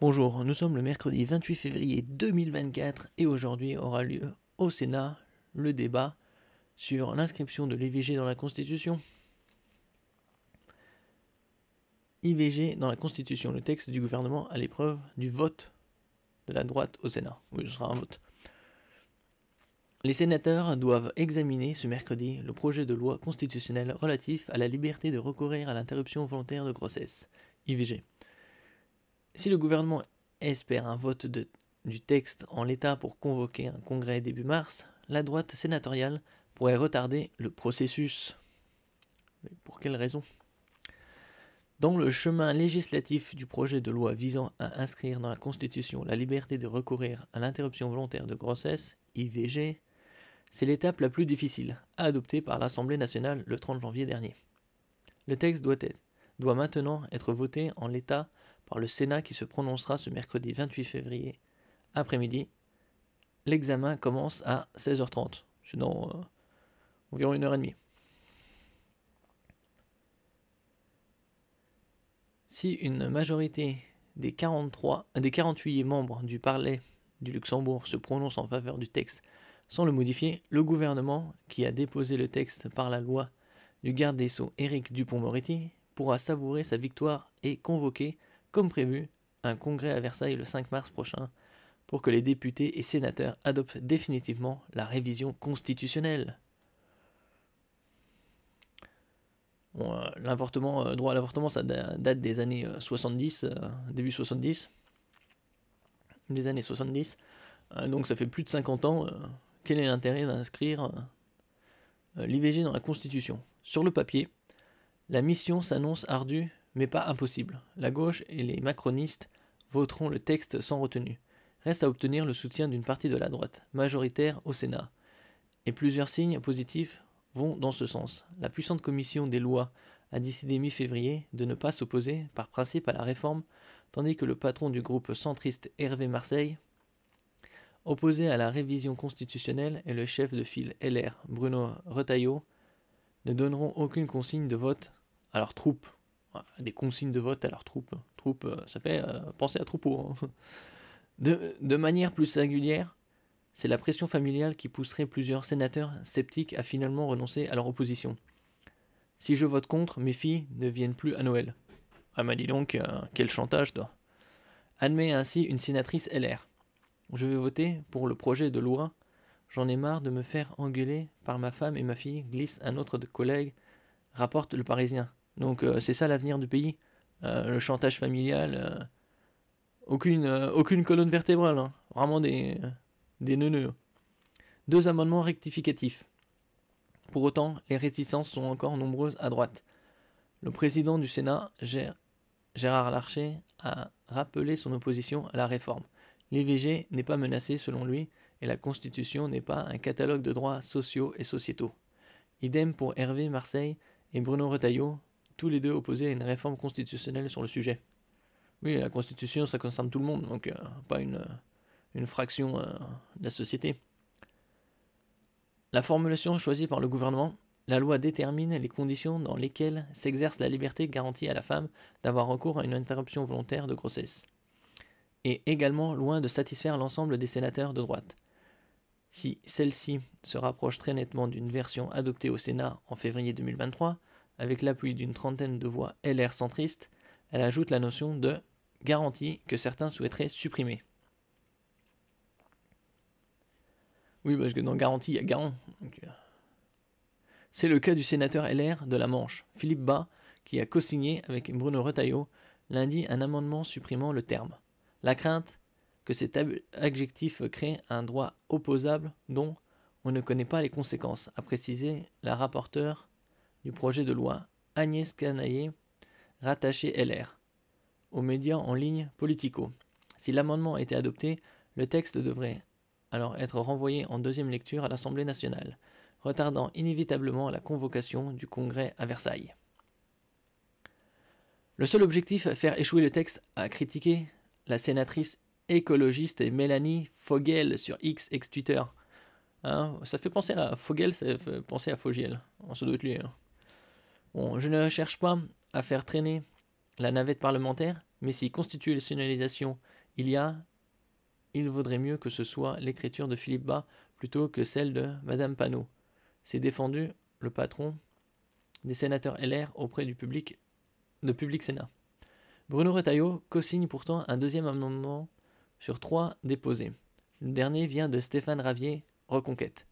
Bonjour, nous sommes le mercredi 28 février 2024 et aujourd'hui aura lieu au Sénat le débat sur l'inscription de l'IVG dans la Constitution. IVG dans la Constitution, le texte du gouvernement à l'épreuve du vote de la droite au Sénat. Oui, ce sera un vote. Les sénateurs doivent examiner ce mercredi le projet de loi constitutionnelle relatif à la liberté de recourir à l'interruption volontaire de grossesse, IVG. Si le gouvernement espère un vote du texte en l'état pour convoquer un congrès début mars, la droite sénatoriale pourrait retarder le processus. Mais pour quelle raison ? Dans le chemin législatif du projet de loi visant à inscrire dans la Constitution la liberté de recourir à l'interruption volontaire de grossesse, IVG, c'est l'étape la plus difficile, adoptée par l'Assemblée nationale le 30 janvier dernier. Le texte doit maintenant être voté en l'état par le Sénat qui se prononcera ce mercredi 28 février après-midi. L'examen commence à 16h30, c'est dans environ 1h30. Si une majorité des 48 membres du Parlement du Luxembourg se prononce en faveur du texte sans le modifier, le gouvernement, qui a déposé le texte par la loi du garde des Sceaux Éric Dupond-Moretti, pourra savourer sa victoire et convoquer, comme prévu, un congrès à Versailles le 5 mars prochain pour que les députés et sénateurs adoptent définitivement la révision constitutionnelle. Bon, droit à l'avortement, ça date des années 70, début 70, des années 70, donc ça fait plus de 50 ans. Quel est l'intérêt d'inscrire l'IVG dans la Constitution ? Sur le papier, la mission s'annonce ardue, mais pas impossible. La gauche et les macronistes voteront le texte sans retenue. Reste à obtenir le soutien d'une partie de la droite, majoritaire au Sénat. Et plusieurs signes positifs vont dans ce sens. La puissante commission des lois a décidé mi-février de ne pas s'opposer par principe à la réforme, tandis que le patron du groupe centriste Hervé Marseille, opposé à la révision constitutionnelle, et le chef de file LR Bruno Retailleau ne donneront aucune consigne de vote à leurs troupes. Des consignes de vote à leurs troupes. Ça fait penser à troupeau. Hein. De manière plus singulière, c'est la pression familiale qui pousserait plusieurs sénateurs sceptiques à finalement renoncer à leur opposition. Si je vote contre, mes filles ne viennent plus à Noël. Ah bah dis donc, quel chantage toi. Admet ainsi une sénatrice LR. Je vais voter pour le projet de loi. J'en ai marre de me faire engueuler par ma femme et ma fille, glisse un autre collègue, rapporte le Parisien. Donc c'est ça l'avenir du pays, le chantage familial, aucune colonne vertébrale, hein. Vraiment des neuneux. 2 amendements rectificatifs. Pour autant, les réticences sont encore nombreuses à droite. Le président du Sénat, Gérard Larcher, a rappelé son opposition à la réforme. L'IVG n'est pas menacé selon lui, et la Constitution n'est pas un catalogue de droits sociaux et sociétaux. Idem pour Hervé Marseille et Bruno Retailleau, tous les deux opposés à une réforme constitutionnelle sur le sujet. Oui, la Constitution, ça concerne tout le monde, donc pas une fraction de la société. La formulation choisie par le gouvernement, la loi détermine les conditions dans lesquelles s'exerce la liberté garantie à la femme d'avoir recours à une interruption volontaire de grossesse, est également loin de satisfaire l'ensemble des sénateurs de droite. Si celle-ci se rapproche très nettement d'une version adoptée au Sénat en février 2023, avec l'appui d'une trentaine de voix LR centristes, elle ajoute la notion de garantie que certains souhaiteraient supprimer. Oui, parce que dans garantie, il y a garant. C'est le cas du sénateur LR de la Manche, Philippe Bas, qui a co-signé avec Bruno Retailleau lundi un amendement supprimant le terme. La crainte que cet adjectif crée un droit opposable dont on ne connaît pas les conséquences, a précisé la rapporteure du projet de loi, Agnès Canayer, rattachée LR, aux médias en ligne Politico. Si l'amendement était adopté, le texte devrait alors être renvoyé en deuxième lecture à l'Assemblée nationale, retardant inévitablement la convocation du Congrès à Versailles. Le seul objectif, faire échouer le texte, a critiqué la sénatrice écologiste Mélanie Vogel sur X, ex-Twitter. Hein, ça fait penser à Vogel, ça fait penser à Fogiel. Ça doit être lui. Hein. Bon, je ne cherche pas à faire traîner la navette parlementaire, Mais si constitutionnalisation il y a, il vaudrait mieux que ce soit l'écriture de Philippe Bas plutôt que celle de Madame Panot. C'est défendu le patron des sénateurs LR auprès du Public Sénat. Bruno Retailleau co-signe pourtant un deuxième amendement sur 3 déposés. Le dernier vient de Stéphane Ravier, Reconquête,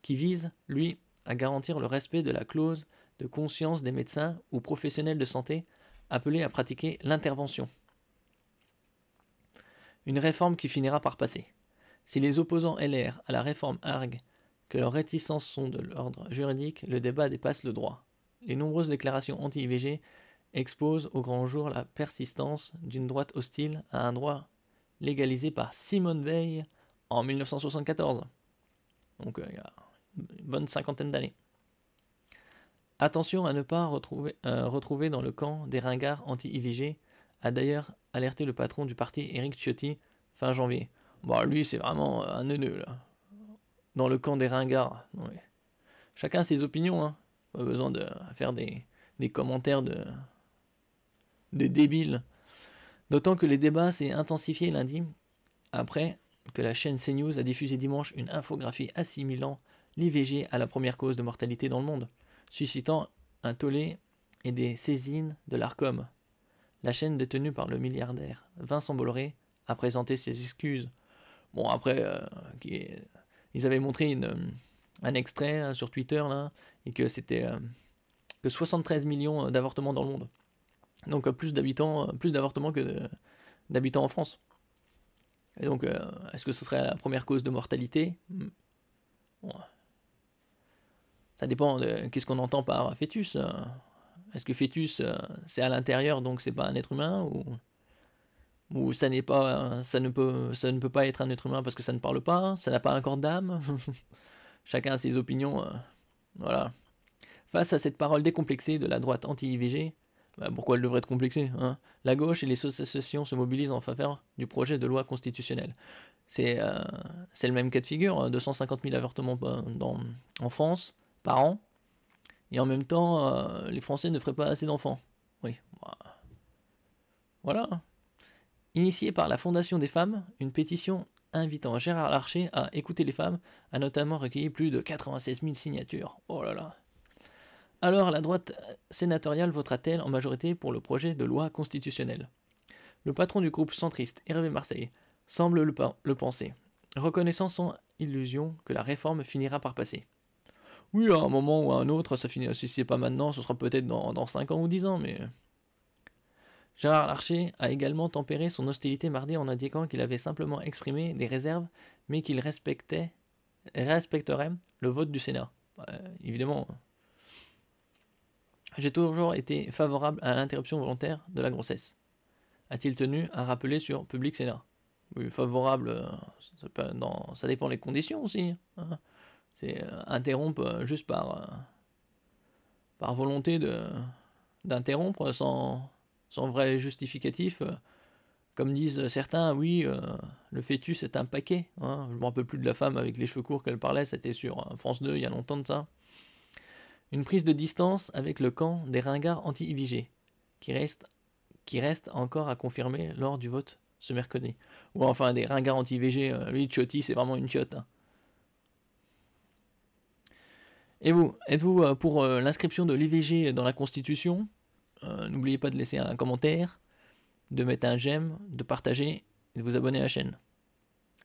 qui vise, lui, à garantir le respect de la clause de conscience des médecins ou professionnels de santé appelés à pratiquer l'intervention. Une réforme qui finira par passer. Si les opposants LR à la réforme arguent que leurs réticences sont de l'ordre juridique, le débat dépasse le droit. Les nombreuses déclarations anti-IVG exposent au grand jour la persistance d'une droite hostile à un droit légalisé par Simone Veil en 1974. Donc il y a une bonne cinquantaine d'années. Attention à ne pas retrouver dans le camp des ringards anti-IVG, a d'ailleurs alerté le patron du parti Éric Ciotti fin janvier. Bon, lui c'est vraiment un neuneu là. Dans le camp des ringards. Ouais. Chacun ses opinions, hein. Pas besoin de faire des commentaires de débiles. D'autant que les débats s'est intensifié lundi, après que la chaîne CNews a diffusé dimanche une infographie assimilant l'IVG à la première cause de mortalité dans le monde, suscitant un tollé et des saisines de l'ARCOM. La chaîne détenue par le milliardaire Vincent Bolloré a présenté ses excuses. Bon, après, ils avaient montré un extrait là, sur Twitter, là, et que c'était que 73 millions d'avortements dans le monde. Donc plus d'avortements que d'habitants en France. Et donc, est-ce que ce serait la première cause de mortalité? Bon. Ça dépend de qu'est-ce qu'on entend par fœtus. Est-ce que fœtus, c'est à l'intérieur, donc c'est pas un être humain, ou ça n'est pas, ça ne peut pas être un être humain parce que ça ne parle pas, ça n'a pas un corps d'âme. Chacun a ses opinions. Voilà. Face à cette parole décomplexée de la droite anti-IVG, pourquoi elle devrait être complexée, hein, la gauche et les associations se mobilisent en faveur du projet de loi constitutionnelle. C'est le même cas de figure, 250 000 avortements en France par an, et en même temps, les Français ne feraient pas assez d'enfants. Oui, voilà. Initiée par la Fondation des femmes, une pétition invitant Gérard Larcher à écouter les femmes a notamment recueilli plus de 96 000 signatures. Oh là là. Alors la droite sénatoriale votera-t-elle en majorité pour le projet de loi constitutionnelle? Le patron du groupe centriste, Hervé Marseille, semble le penser, reconnaissant sans illusion que la réforme finira par passer. Oui, à un moment ou à un autre, ça finit. Si c'est pas maintenant, ce sera peut-être dans 5 ans ou 10 ans, mais... Gérard Larcher a également tempéré son hostilité mardi en indiquant qu'il avait simplement exprimé des réserves, mais qu'il respecterait le vote du Sénat. Évidemment. J'ai toujours été favorable à l'interruption volontaire de la grossesse, a-t-il tenu à rappeler sur Public Sénat. Oui, favorable, ça dépend des conditions aussi. Hein. C'est interrompre juste par volonté d'interrompre sans vrai justificatif. Comme disent certains, oui, le fœtus est un paquet. Hein. Je ne me rappelle plus de la femme avec les cheveux courts qu'elle parlait, c'était sur France 2 il y a longtemps de ça. Une prise de distance avec le camp des ringards anti-IVG, qui reste encore à confirmer lors du vote ce mercredi. Ou enfin, des ringards anti-IVG, lui, Ciotti, c'est vraiment une chiotte. Hein. Et vous, êtes-vous pour l'inscription de l'IVG dans la Constitution? N'oubliez pas de laisser un commentaire, de mettre un j'aime, de partager et de vous abonner à la chaîne.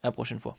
À la prochaine fois.